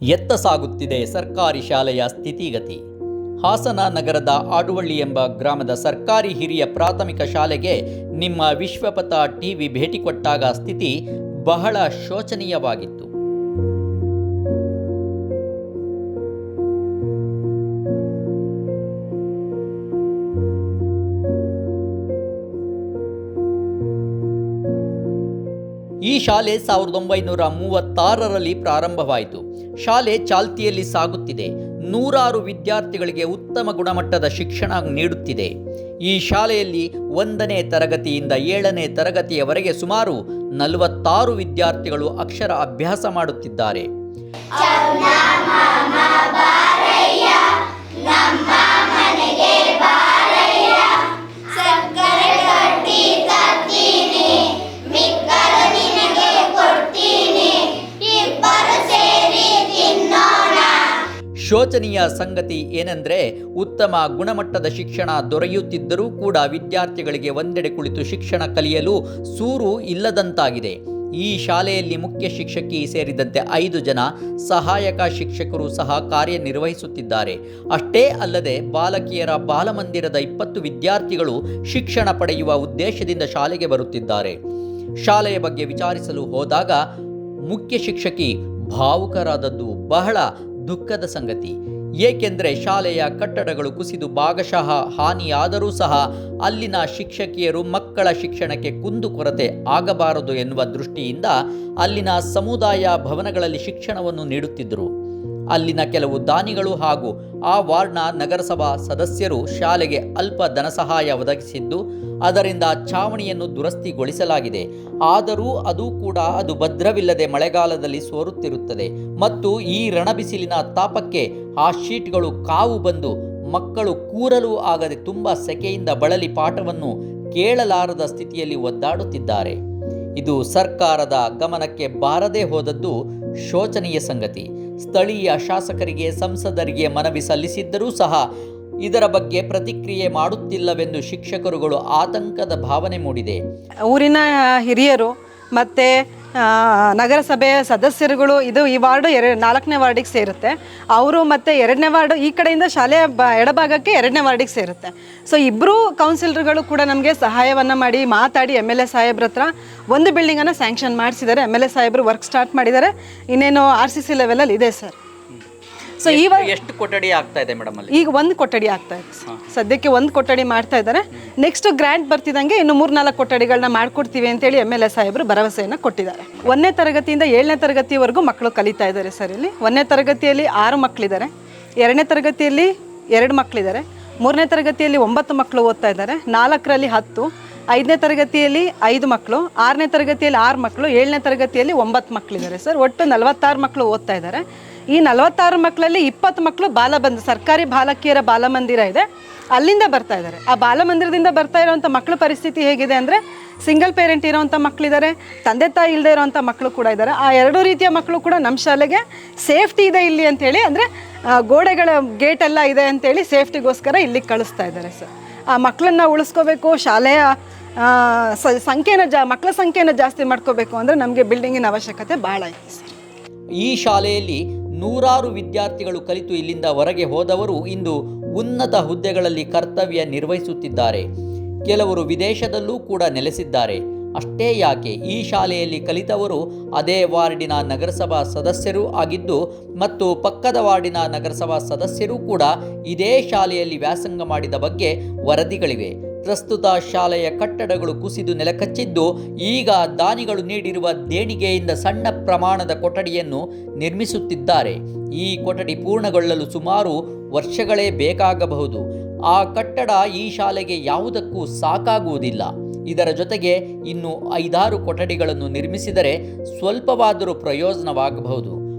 ಎತ್ತ ಸಾಗುತ್ತಿದೆ ಸರ್ಕಾರಿ ಶಾಲೆಯ ಸ್ಥಿತಿಗತಿ. ಹಾಸನ ನಗರದ ಆಡುವಳ್ಳಿ ಎಂಬ ಗ್ರಾಮದ ಸರ್ಕಾರಿ ಹಿರಿಯ ಪ್ರಾಥಮಿಕ ಶಾಲೆಗೆ ನಿಮ್ಮ ವಿಶ್ವಪಥ ಟಿವಿ ಭೇಟಿ ಕೊಟ್ಟಾಗ ಸ್ಥಿತಿ ಬಹಳ ಶೋಚನೀಯವಾಗಿತ್ತು. ಈ ಶಾಲೆ 1936ರಲ್ಲಿ ಪ್ರಾರಂಭವಾಯಿತು. ಶಾಲೆ ಚಾಲ್ತಿಯಲ್ಲಿ ಸಾಗುತ್ತಿದೆ. ನೂರಾರು ವಿದ್ಯಾರ್ಥಿಗಳಿಗೆ ಉತ್ತಮ ಗುಣಮಟ್ಟದ ಶಿಕ್ಷಣ ನೀಡುತ್ತಿದೆ. ಈ ಶಾಲೆಯಲ್ಲಿ 1ನೇ ತರಗತಿಯಿಂದ 7ನೇ ತರಗತಿಯವರೆಗೆ ಸುಮಾರು 46 ವಿದ್ಯಾರ್ಥಿಗಳು ಅಕ್ಷರ ಅಭ್ಯಾಸ ಮಾಡುತ್ತಿದ್ದಾರೆ. ಶೋಚನೀಯ ಸಂಗತಿ ಏನೆಂದರೆ, ಉತ್ತಮ ಗುಣಮಟ್ಟದ ಶಿಕ್ಷಣ ದೊರೆಯುತ್ತಿದ್ದರೂ ಕೂಡ ವಿದ್ಯಾರ್ಥಿಗಳಿಗೆ ಒಂದೆಡೆ ಕುಳಿತು ಶಿಕ್ಷಣ ಕಲಿಯಲು ಸೂರು ಇಲ್ಲದಂತಾಗಿದೆ. ಈ ಶಾಲೆಯಲ್ಲಿ ಮುಖ್ಯ ಶಿಕ್ಷಕಿ ಸೇರಿದಂತೆ 5 ಜನ ಸಹಾಯಕ ಶಿಕ್ಷಕರು ಸಹ ಕಾರ್ಯನಿರ್ವಹಿಸುತ್ತಿದ್ದಾರೆ. ಅಷ್ಟೇ ಅಲ್ಲದೆ ಬಾಲಕಿಯರ ಬಾಲಮಂದಿರದ 20 ವಿದ್ಯಾರ್ಥಿಗಳು ಶಿಕ್ಷಣ ಪಡೆಯುವ ಉದ್ದೇಶದಿಂದ ಶಾಲೆಗೆ ಬರುತ್ತಿದ್ದಾರೆ. ಶಾಲೆಯ ಬಗ್ಗೆ ವಿಚಾರಿಸಲು ಹೋದಾಗ ಮುಖ್ಯ ಶಿಕ್ಷಕಿ ಭಾವುಕರಾದದ್ದು ಬಹಳ ದುಃಖದ ಸಂಗತಿ. ಏಕೆಂದರೆ ಶಾಲೆಯ ಕಟ್ಟಡಗಳು ಕುಸಿದು ಭಾಗಶಃ ಹಾನಿಯಾದರೂ ಸಹ ಅಲ್ಲಿನ ಶಿಕ್ಷಕಿಯರು ಮಕ್ಕಳ ಶಿಕ್ಷಣಕ್ಕೆ ಕುಂದುಕೊರತೆ ಆಗಬಾರದು ಎನ್ನುವ ದೃಷ್ಟಿಯಿಂದ ಅಲ್ಲಿನ ಸಮುದಾಯ ಭವನಗಳಲ್ಲಿ ಶಿಕ್ಷಣವನ್ನು ನೀಡುತ್ತಿದ್ದರು. ಅಲ್ಲಿನ ಕೆಲವು ದಾನಿಗಳು ಹಾಗೂ ಆ ವಾರ್ಡ್ನ ನಗರಸಭಾ ಸದಸ್ಯರು ಶಾಲೆಗೆ ಅಲ್ಪ ಧನ ಸಹಾಯ ಒದಗಿಸಿದ್ದು ಅದರಿಂದ ಛಾವಣಿಯನ್ನು ದುರಸ್ತಿಗೊಳಿಸಲಾಗಿದೆ. ಆದರೂ ಅದು ಭದ್ರವಿಲ್ಲದೆ ಮಳೆಗಾಲದಲ್ಲಿ ಸೋರುತ್ತಿರುತ್ತದೆ ಮತ್ತು ಈ ರಣಬಿಸಿಲಿನ ತಾಪಕ್ಕೆ ಆ ಶೀಟ್ಗಳು ಕಾವು ಬಂದು ಮಕ್ಕಳು ಕೂರಲು ಆಗದೆ ತುಂಬ ಸೆಕೆಯಿಂದ ಬಳಲಿ ಪಾಠವನ್ನು ಕೇಳಲಾರದ ಸ್ಥಿತಿಯಲ್ಲಿ ಒದ್ದಾಡುತ್ತಿದ್ದಾರೆ. ಇದು ಸರ್ಕಾರದ ಗಮನಕ್ಕೆ ಬಾರದೇ ಹೋದದ್ದು ಶೋಚನೀಯ ಸಂಗತಿ. ಸ್ಥಳೀಯ ಶಾಸಕರಿಗೆ ಸಂಸದರಿಗೆ ಮನವಿ ಸಲ್ಲಿಸಿದ್ದರೂ ಸಹ ಇದರ ಬಗ್ಗೆ ಪ್ರತಿಕ್ರಿಯೆ ಮಾಡುತ್ತಿಲ್ಲವೆಂದು ಶಿಕ್ಷಕರುಗಳು ಆತಂಕದ ಭಾವನೆ ಮೂಡಿದೆ. ಊರಿನ ಹಿರಿಯರು ಮತ್ತು ನಗರಸಭೆಯ ಸದಸ್ಯರುಗಳು ಈ ವಾರ್ಡು 4ನೇ ವಾರ್ಡಿಗೆ ಸೇರುತ್ತೆ. ಅವರು ಮತ್ತು 2ನೇ ವಾರ್ಡು ಈ ಕಡೆಯಿಂದ ಶಾಲೆಯ ಎಡಭಾಗಕ್ಕೆ 2ನೇ ವಾರ್ಡಿಗೆ ಸೇರುತ್ತೆ. ಸೊ ಇಬ್ಬರು ಕೌನ್ಸಿಲರ್ಗಳು ಕೂಡ ನಮಗೆ ಸಹಾಯವನ್ನು ಮಾಡಿ ಮಾತಾಡಿ MLA ಸಾಹೇಬ್ರ ಹತ್ರ ಒಂದು ಬಿಲ್ಡಿಂಗನ್ನು ಸ್ಯಾಂಕ್ಷನ್ ಮಾಡಿಸಿದ್ದಾರೆ. MLA ಸಾಹೇಬರು ವರ್ಕ್ ಸ್ಟಾರ್ಟ್ ಮಾಡಿದ್ದಾರೆ. ಇನ್ನೇನು RCC ಲೆವೆಲಲ್ಲಿ ಇದೆ ಸರ್. ಸೊ ಇವಾಗ ಎಷ್ಟು ಕೊಠಡಿ ಆಗ್ತಾ ಇದೆ ಮೇಡಮ್? ಅಲ್ಲಿ ಈಗ 1 ಕೊಠಡಿ ಆಗ್ತಾ ಇದೆ ಸದ್ಯಕ್ಕೆ. 1 ಕೊಠಡಿ ಮಾಡ್ತಾ ಇದ್ದಾರೆ. ನೆಕ್ಸ್ಟ್ ಗ್ರಾಂಟ್ ಬರ್ತಿದ್ದಂಗೆ ಇನ್ನು 3-4 ಕೊಠಡಿಗಳನ್ನ ಮಾಡ್ಕೊಡ್ತೀವಿ ಅಂತೇಳಿ MLA ಸಾಹೇಬರು ಭರವಸೆಯನ್ನು ಕೊಟ್ಟಿದ್ದಾರೆ. 1ನೇ ತರಗತಿಯಿಂದ 7ನೇ ತರಗತಿವರೆಗೂ ಮಕ್ಕಳು ಕಲಿತಾ ಇದ್ದಾರೆ ಸರ್. ಇಲ್ಲಿ 1ನೇ ತರಗತಿಯಲ್ಲಿ 6 ಮಕ್ಕಳಿದ್ದಾರೆ, 2ನೇ ತರಗತಿಯಲ್ಲಿ 2 ಮಕ್ಕಳಿದ್ದಾರೆ, 3ನೇ ತರಗತಿಯಲ್ಲಿ 9 ಮಕ್ಕಳು ಓದ್ತಾ ಇದ್ದಾರೆ, 4ರಲ್ಲಿ 10, 5ನೇ ತರಗತಿಯಲ್ಲಿ 5 ಮಕ್ಕಳು, 6ನೇ ತರಗತಿಯಲ್ಲಿ 6 ಮಕ್ಕಳು, 7ನೇ ತರಗತಿಯಲ್ಲಿ 9 ಮಕ್ಕಳಿದ್ದಾರೆ ಸರ್. ಒಟ್ಟು 46 ಮಕ್ಕಳು ಓದ್ತಾ ಇದ್ದಾರೆ. ಈ 46 ಮಕ್ಕಳಲ್ಲಿ 20 ಮಕ್ಕಳು ಸರ್ಕಾರಿ ಬಾಲಕಿಯರ ಬಾಲಮಂದಿರ ಇದೆ, ಅಲ್ಲಿಂದ ಬರ್ತಾ ಇದ್ದಾರೆ. ಆ ಬಾಲಮಂದಿರದಿಂದ ಬರ್ತಾ ಇರೋವಂಥ ಮಕ್ಕಳ ಪರಿಸ್ಥಿತಿ ಹೇಗಿದೆ ಅಂದರೆ, ಸಿಂಗಲ್ ಪೇರೆಂಟ್ ಇರೋವಂಥ ಮಕ್ಕಳಿದ್ದಾರೆ, ತಂದೆ ತಾಯಿ ಇಲ್ಲದೆ ಇರೋವಂಥ ಮಕ್ಕಳು ಕೂಡ ಇದ್ದಾರೆ. ಆ 2 ರೀತಿಯ ಮಕ್ಕಳು ಕೂಡ ನಮ್ಮ ಶಾಲೆಗೆ ಸೇಫ್ಟಿ ಇದೆ ಇಲ್ಲಿ ಅಂಥೇಳಿ, ಅಂದರೆ ಗೋಡೆಗಳ ಗೇಟ್ ಎಲ್ಲ ಇದೆ ಅಂಥೇಳಿ ಸೇಫ್ಟಿಗೋಸ್ಕರ ಇಲ್ಲಿಗೆ ಕಳಿಸ್ತಾ ಇದ್ದಾರೆ ಸರ್. ಆ ಮಕ್ಕಳನ್ನ ಉಳಿಸ್ಕೋಬೇಕು, ಶಾಲೆಯ ಮಕ್ಕಳ ಸಂಖ್ಯೆನ ಜಾಸ್ತಿ ಮಾಡ್ಕೋಬೇಕು ಅಂದರೆ ನಮಗೆ ಬಿಲ್ಡಿಂಗಿನ ಅವಶ್ಯಕತೆ ಭಾಳ ಇದೆ ಸರ್. ಈ ಶಾಲೆಯಲ್ಲಿ ನೂರಾರು ವಿದ್ಯಾರ್ಥಿಗಳು ಕಲಿತು ಇಲ್ಲಿಂದ ಹೊರಗೆ ಹೋದವರು ಇಂದು ಉನ್ನತ ಹುದ್ದೆಗಳಲ್ಲಿ ಕರ್ತವ್ಯ ನಿರ್ವಹಿಸುತ್ತಿದ್ದಾರೆ. ಕೆಲವರು ವಿದೇಶದಲ್ಲೂ ಕೂಡ ನೆಲೆಸಿದ್ದಾರೆ. ಅಷ್ಟೇ ಯಾಕೆ, ಈ ಶಾಲೆಯಲ್ಲಿ ಕಲಿತವರು ಅದೇ ವಾರ್ಡಿನ ನಗರಸಭಾ ಸದಸ್ಯರೂ ಆಗಿದ್ದು ಮತ್ತು ಪಕ್ಕದ ವಾರ್ಡಿನ ನಗರಸಭಾ ಸದಸ್ಯರೂ ಕೂಡ ಇದೇ ಶಾಲೆಯಲ್ಲಿ ವ್ಯಾಸಂಗ ಮಾಡಿದ ಬಗ್ಗೆ ವರದಿಗಳಿವೆ. ಪ್ರಸ್ತುತ ಶಾಲೆಯ ಕಟ್ಟಡಗಳು ಕುಸಿದು ನೆಲಕಚ್ಚಿದ್ದು ಈಗ ದಾನಿಗಳು ನೀಡಿರುವ ದೇಣಿಗೆಯಿಂದ ಸಣ್ಣ ಪ್ರಮಾಣದ ಕೊಠಡಿಯನ್ನು ನಿರ್ಮಿಸುತ್ತಿದ್ದಾರೆ. ಈ ಕೊಠಡಿ ಪೂರ್ಣಗೊಳ್ಳಲು ಸುಮಾರು ವರ್ಷಗಳೇ ಬೇಕಾಗಬಹುದು. ಆ ಕಟ್ಟಡ ಈ ಶಾಲೆಗೆ ಯಾವುದಕ್ಕೂ ಸಾಕಾಗುವುದಿಲ್ಲ. ಇದರ ಜೊತೆಗೆ ಇನ್ನು 5-6 ಕೊಠಡಿಗಳನ್ನು ನಿರ್ಮಿಸಿದರೆ ಸ್ವಲ್ಪವಾದರೂ ಪ್ರಯೋಜನವಾಗಬಹುದು.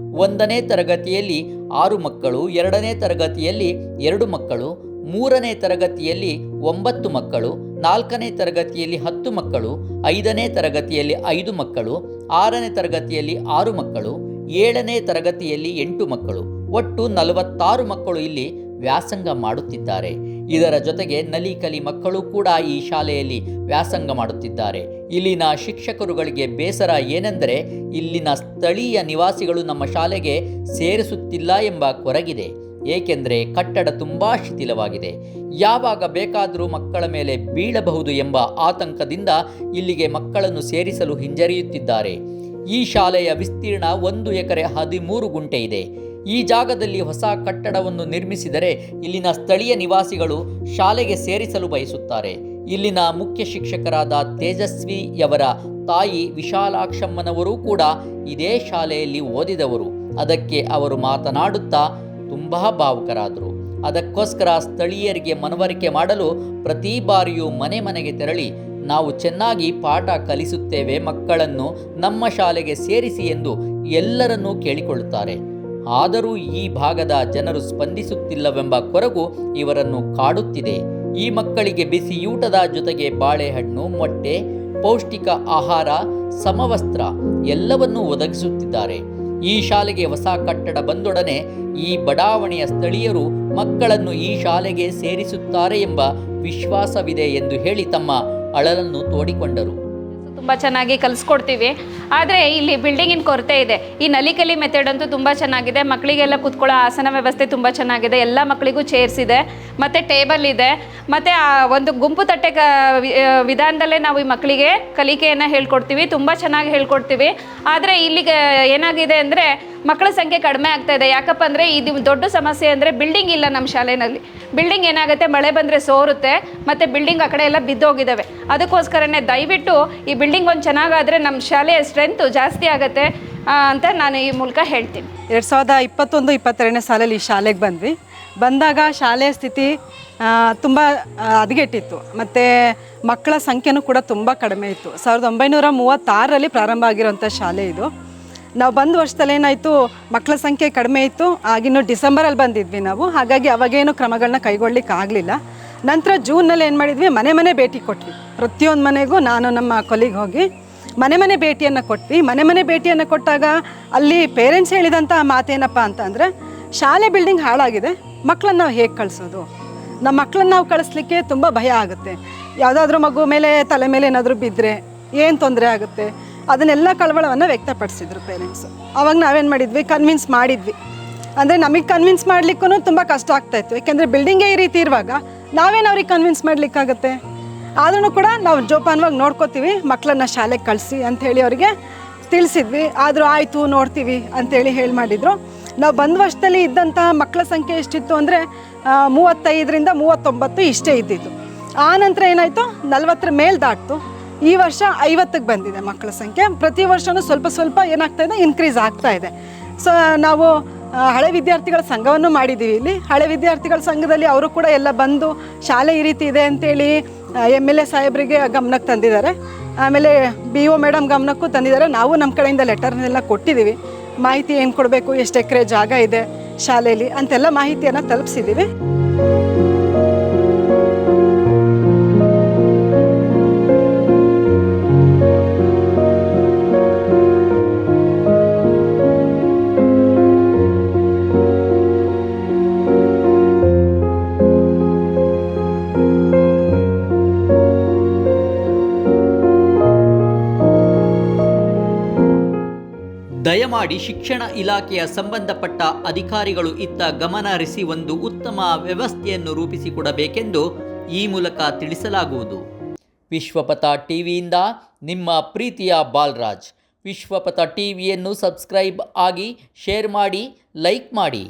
1ನೇ ತರಗತಿಯಲ್ಲಿ 6 ಮಕ್ಕಳು, 2ನೇ ತರಗತಿಯಲ್ಲಿ 2 ಮಕ್ಕಳು, 3ನೇ ತರಗತಿಯಲ್ಲಿ 9 ಮಕ್ಕಳು, 4ನೇ ತರಗತಿಯಲ್ಲಿ 10 ಮಕ್ಕಳು, 5ನೇ ತರಗತಿಯಲ್ಲಿ 5 ಮಕ್ಕಳು, 6ನೇ ತರಗತಿಯಲ್ಲಿ 6 ಮಕ್ಕಳು, 7ನೇ ತರಗತಿಯಲ್ಲಿ 8 ಮಕ್ಕಳು, ಒಟ್ಟು 46 ಮಕ್ಕಳು ಇಲ್ಲಿ ವ್ಯಾಸಂಗ ಮಾಡುತ್ತಿದ್ದಾರೆ. ಇದರ ಜೊತೆಗೆ ನಲಿಕಲಿ ಮಕ್ಕಳು ಕೂಡ ಈ ಶಾಲೆಯಲ್ಲಿ ವ್ಯಾಸಂಗ ಮಾಡುತ್ತಿದ್ದಾರೆ. ಇಲ್ಲಿನ ಶಿಕ್ಷಕರುಗಳಿಗೆ ಬೇಸರ ಏನೆಂದರೆ ಇಲ್ಲಿನ ಸ್ಥಳೀಯ ನಿವಾಸಿಗಳು ನಮ್ಮ ಶಾಲೆಗೆ ಸೇರಿಸುತ್ತಿಲ್ಲ ಎಂಬ ಕೊರಗಿದೆ. ಏಕೆಂದರೆ ಕಟ್ಟಡ ತುಂಬ ಶಿಥಿಲವಾಗಿದೆ. ಯಾವಾಗ ಬೇಕಾದರೂ ಮಕ್ಕಳ ಮೇಲೆ ಬೀಳಬಹುದು ಎಂಬ ಆತಂಕದಿಂದ ಇಲ್ಲಿಗೆ ಮಕ್ಕಳನ್ನು ಸೇರಿಸಲು ಹಿಂಜರಿಯುತ್ತಿದ್ದಾರೆ. ಈ ಶಾಲೆಯ ವಿಸ್ತೀರ್ಣ 1 ಎಕರೆ 13 ಗುಂಟೆ ಇದೆ. ಈ ಜಾಗದಲ್ಲಿ ಹೊಸ ಕಟ್ಟಡವನ್ನು ನಿರ್ಮಿಸಿದರೆ ಇಲ್ಲಿನ ಸ್ಥಳೀಯ ನಿವಾಸಿಗಳು ಶಾಲೆಗೆ ಸೇರಿಸಲು ಬಯಸುತ್ತಾರೆ. ಇಲ್ಲಿನ ಮುಖ್ಯ ಶಿಕ್ಷಕರಾದ ತೇಜಸ್ವಿಯವರ ತಾಯಿ ವಿಶಾಲಾಕ್ಷಮ್ಮನವರೂ ಕೂಡ ಇದೇ ಶಾಲೆಯಲ್ಲಿ ಓದಿದವರು. ಅದಕ್ಕೆ ಅವರು ಮಾತನಾಡುತ್ತಾ ತುಂಬ ಭಾವುಕರಾದರು. ಅದಕ್ಕೋಸ್ಕರ ಸ್ಥಳೀಯರಿಗೆ ಮನವರಿಕೆ ಮಾಡಲು ಪ್ರತಿ ಬಾರಿಯೂ ಮನೆ ಮನೆಗೆ ತೆರಳಿ ನಾವು ಚೆನ್ನಾಗಿ ಪಾಠ ಕಲಿಸುತ್ತೇವೆ, ಮಕ್ಕಳನ್ನು ನಮ್ಮ ಶಾಲೆಗೆ ಸೇರಿಸಿ ಎಂದು ಎಲ್ಲರನ್ನೂ ಕೇಳಿಕೊಳ್ಳುತ್ತಾರೆ. ಆದರೂ ಈ ಭಾಗದ ಜನರು ಸ್ಪಂದಿಸುತ್ತಿಲ್ಲವೆಂಬ ಕೊರಗು ಇವರನ್ನು ಕಾಡುತ್ತಿದೆ. ಈ ಮಕ್ಕಳಿಗೆ ಬಿಸಿಯೂಟದ ಜೊತೆಗೆ ಬಾಳೆಹಣ್ಣು, ಮೊಟ್ಟೆ, ಪೌಷ್ಟಿಕ ಆಹಾರ, ಸಮವಸ್ತ್ರ ಎಲ್ಲವನ್ನೂ ಒದಗಿಸುತ್ತಿದ್ದಾರೆ. ಈ ಶಾಲೆಗೆ ಹೊಸ ಕಟ್ಟಡ ಬಂದೊಡನೆ ಈ ಬಡಾವಣೆಯ ಸ್ಥಳೀಯರು ಮಕ್ಕಳನ್ನು ಈ ಶಾಲೆಗೆ ಸೇರಿಸುತ್ತಾರೆ ಎಂಬ ವಿಶ್ವಾಸವಿದೆ ಎಂದು ಹೇಳಿ ತಮ್ಮ ಅಳಲನ್ನು ತೋಡಿಕೊಂಡರು. ತುಂಬ ಚೆನ್ನಾಗಿ ಕಲಿಸ್ಕೊಡ್ತೀವಿ. ಆದರೆ ಇಲ್ಲಿ ಬಿಲ್ಡಿಂಗಿನ ಕೊರತೆ ಇದೆ. ಈ ನಲಿಕಲಿ ಮೆಥಡ್ ಅಂತೂ ತುಂಬ ಚೆನ್ನಾಗಿದೆ. ಮಕ್ಕಳಿಗೆಲ್ಲ ಕೂತ್ಕೊಳ್ಳೋ ಆಸನ ವ್ಯವಸ್ಥೆ ತುಂಬ ಚೆನ್ನಾಗಿದೆ. ಎಲ್ಲ ಮಕ್ಕಳಿಗೂ ಚೇರ್ಸ್ ಇದೆ, ಮತ್ತು ಟೇಬಲ್ ಇದೆ, ಮತ್ತು ಒಂದು ಗುಂಪು ತಟ್ಟೆ ವಿಧಾನದಲ್ಲೇ ನಾವು ಈ ಮಕ್ಕಳಿಗೆ ಕಲಿಕೆಯನ್ನು ಹೇಳ್ಕೊಡ್ತೀವಿ. ತುಂಬ ಚೆನ್ನಾಗಿ ಹೇಳ್ಕೊಡ್ತೀವಿ. ಆದರೆ ಇಲ್ಲಿಗೆ ಏನಾಗಿದೆ ಅಂದರೆ ಮಕ್ಕಳ ಸಂಖ್ಯೆ ಕಡಿಮೆ ಆಗ್ತಾ ಇದೆ. ಯಾಕಪ್ಪ ಅಂದರೆ ಇದು ದೊಡ್ಡ ಸಮಸ್ಯೆ ಅಂದರೆ ಬಿಲ್ಡಿಂಗ್ ಇಲ್ಲ ನಮ್ಮ ಶಾಲೆಯಲ್ಲಿ. ಬಿಲ್ಡಿಂಗ್ ಏನಾಗುತ್ತೆ, ಮಳೆ ಬಂದರೆ ಸೋರುತ್ತೆ, ಮತ್ತು ಬಿಲ್ಡಿಂಗ್ ಆ ಕಡೆ ಎಲ್ಲ ಬಿದ್ದೋಗಿದ್ದಾವೆ. ಅದಕ್ಕೋಸ್ಕರನೇ ದಯವಿಟ್ಟು ಈ ಬಿಲ್ಡಿಂಗ್ ಒಂದು ಚೆನ್ನಾಗಾದರೆ ನಮ್ಮ ಶಾಲೆಯ ಸ್ಟ್ರೆಂತು ಜಾಸ್ತಿ ಆಗುತ್ತೆ ಅಂತ ನಾನು ಈ ಮೂಲಕ ಹೇಳ್ತೀನಿ. 2021-22ನೇ ಸಾಲಲ್ಲಿ ಈ ಶಾಲೆಗೆ ಬಂದಾಗ ಶಾಲೆಯ ಸ್ಥಿತಿ ತುಂಬ ಹದಗೆಟ್ಟಿತ್ತು. ಮತ್ತು ಮಕ್ಕಳ ಸಂಖ್ಯೆನೂ ಕೂಡ ತುಂಬ ಕಡಿಮೆ ಇತ್ತು. 1936ರಲ್ಲಿ ಪ್ರಾರಂಭ ಆಗಿರೋಂಥ ಶಾಲೆ ಇದು. ನಾವು ಬಂದ ವರ್ಷದಲ್ಲಿ ಏನಾಯಿತು, ಮಕ್ಕಳ ಸಂಖ್ಯೆ ಕಡಿಮೆ ಇತ್ತು. ಆಗಿನ್ನು ಡಿಸೆಂಬರಲ್ಲಿ ಬಂದಿದ್ವಿ ನಾವು. ಹಾಗಾಗಿ ಅವಾಗೇನು ಕ್ರಮಗಳನ್ನ ಕೈಗೊಳ್ಳಿಕ್ಕೆ ಆಗಲಿಲ್ಲ. ನಂತರ ಜೂನ್ನಲ್ಲಿ ಏನು ಮಾಡಿದ್ವಿ, ಮನೆ ಭೇಟಿ ಕೊಟ್ವಿ. ಪ್ರತಿಯೊಂದು ಮನೆಗೂ ನಾನು ನಮ್ಮ ಕೊಲಿಗೆ ಹೋಗಿ ಮನೆ ಭೇಟಿಯನ್ನು ಕೊಟ್ವಿ. ಮನೆ ಭೇಟಿಯನ್ನು ಕೊಟ್ಟಾಗ ಅಲ್ಲಿ ಪೇರೆಂಟ್ಸ್ ಹೇಳಿದಂಥ ಮಾತೇನಪ್ಪ ಅಂತಂದರೆ, ಶಾಲೆ ಬಿಲ್ಡಿಂಗ್ ಹಾಳಾಗಿದೆ, ಮಕ್ಕಳನ್ನ ನಾವು ಹೇಗೆ ಕಳಿಸೋದು, ನಮ್ಮ ಮಕ್ಕಳನ್ನ ನಾವು ಕಳಿಸ್ಲಿಕ್ಕೆ ತುಂಬ ಭಯ ಆಗುತ್ತೆ. ಯಾವುದಾದ್ರೂ ಮಗು ಮೇಲೆ ತಲೆ ಮೇಲೆ ಏನಾದರೂ ಬಿದ್ದರೆ ಏನು ತೊಂದರೆ ಆಗುತ್ತೆ, ಅದನ್ನೆಲ್ಲ ಕಳವಳವನ್ನು ವ್ಯಕ್ತಪಡಿಸಿದ್ರು ಪೇರೆಂಟ್ಸು. ಆವಾಗ ನಾವೇನು ಮಾಡಿದ್ವಿ, ಕನ್ವಿನ್ಸ್ ಮಾಡಿದ್ವಿ. ಅಂದರೆ ನಮಗೆ ಕನ್ವಿನ್ಸ್ ಮಾಡಲಿಕ್ಕೂ ತುಂಬ ಕಷ್ಟ ಆಗ್ತಾಯಿತ್ತು. ಯಾಕೆಂದರೆ ಬಿಲ್ಡಿಂಗೇ ಈ ರೀತಿ ಇರುವಾಗ ನಾವೇನು ಅವ್ರಿಗೆ ಕನ್ವಿನ್ಸ್ ಮಾಡಲಿಕ್ಕಾಗತ್ತೆ. ಆದ್ರೂ ಕೂಡ ನಾವು ಜೋಪಾನವಾಗಿ ನೋಡ್ಕೋತೀವಿ, ಮಕ್ಕಳನ್ನ ಶಾಲೆಗೆ ಕಳಿಸಿ ಅಂಥೇಳಿ ಅವರಿಗೆ ತಿಳಿಸಿದ್ವಿ. ಆದರೂ ಆಯಿತು ನೋಡ್ತೀವಿ ಅಂಥೇಳಿ ಮಾಡಿದರು. ನಾವು ಬಂದ ವರ್ಷದಲ್ಲಿ ಇದ್ದಂಥ ಮಕ್ಕಳ ಸಂಖ್ಯೆ ಎಷ್ಟಿತ್ತು ಅಂದರೆ 35ರಿಂದ 39 ಇಷ್ಟೇ ಇದ್ದಿತ್ತು. ಆ ನಂತರ ಏನಾಯಿತು, 40 ಮೇಲೆ ದಾಟ್ತು. ಈ ವರ್ಷ 50ಕ್ಕೆ ಬಂದಿದೆ ಮಕ್ಕಳ ಸಂಖ್ಯೆ. ಪ್ರತಿ ವರ್ಷವೂ ಸ್ವಲ್ಪ ಏನಾಗ್ತಾ ಇದೆ, ಇನ್ಕ್ರೀಸ್ ಆಗ್ತಾ ಇದೆ. ಸೊ ನಾವು ಹಳೆ ವಿದ್ಯಾರ್ಥಿಗಳ ಸಂಘವನ್ನು ಮಾಡಿದ್ದೀವಿ ಇಲ್ಲಿ. ಹಳೆ ವಿದ್ಯಾರ್ಥಿಗಳ ಸಂಘದಲ್ಲಿ ಅವರು ಕೂಡ ಎಲ್ಲ ಬಂದು ಶಾಲೆ ಈ ರೀತಿ ಇದೆ ಅಂತೇಳಿ MLA ಸಾಹೇಬರಿಗೆ ಗಮನಕ್ಕೆ ತಂದಿದ್ದಾರೆ. ಆಮೇಲೆ BO ಮೇಡಮ್ ಗಮನಕ್ಕೂ ತಂದಿದ್ದಾರೆ. ನಾವು ನಮ್ಮ ಕಡೆಯಿಂದ ಲೆಟರ್ನೆಲ್ಲ ಕೊಟ್ಟಿದ್ದೀವಿ. ಮಾಹಿತಿ ಏನು ಕೊಡಬೇಕು, ಎಷ್ಟು ಎಕರೆ ಜಾಗ ಇದೆ ಶಾಲೆಯಲ್ಲಿ ಅಂತೆಲ್ಲ ಮಾಹಿತಿಯನ್ನು ತಲುಪಿಸಿದ್ದೀವಿ. ದಯಮಾಡಿ ಶಿಕ್ಷಣ ಇಲಾಖೆಯ ಸಂಬಂಧಪಟ್ಟ ಅಧಿಕಾರಿಗಳು ಇತ್ತ ಗಮನ ಹರಿಸಿ ಒಂದು ಉತ್ತಮ ವ್ಯವಸ್ಥೆಯನ್ನು ರೂಪಿಸಿಕೊಡಬೇಕೆಂದು ಈ ಮೂಲಕ ತಿಳಿಸಲಾಗುವುದು. ವಿಶ್ವಪಥ ಟಿವಿಯಿಂದ ನಿಮ್ಮ ಪ್ರೀತಿಯ ಬಾಲರಾಜ್. ವಿಶ್ವಪಥ ಟಿವಿಯನ್ನು ಸಬ್ಸ್ಕ್ರೈಬ್ ಆಗಿ, ಶೇರ್ ಮಾಡಿ, ಲೈಕ್ ಮಾಡಿ.